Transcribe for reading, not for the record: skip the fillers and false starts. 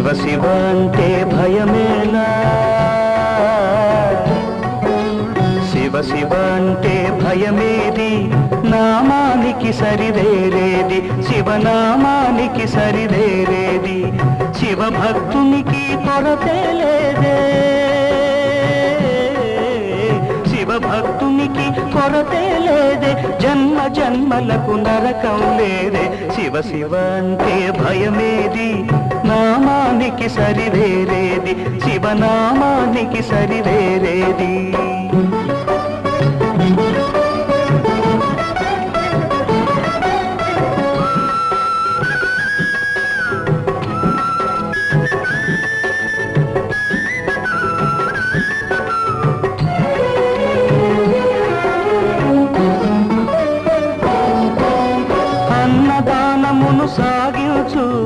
శివ శివ అంటే భయమేలా, శివ శివ అంటే భయమేది, నామానికి సరివేరేది, శివనామానికి సరివేరేది, శివ భక్తునికి కొరతే లేదే, శివ భక్తునికి కొరతే లేదే, జన్మ జన్మలకు నరకం లేదే. శివ శివ అంటే భయమేది, నామానికి సరివేరేది, శివనామానికి సరివేరేది.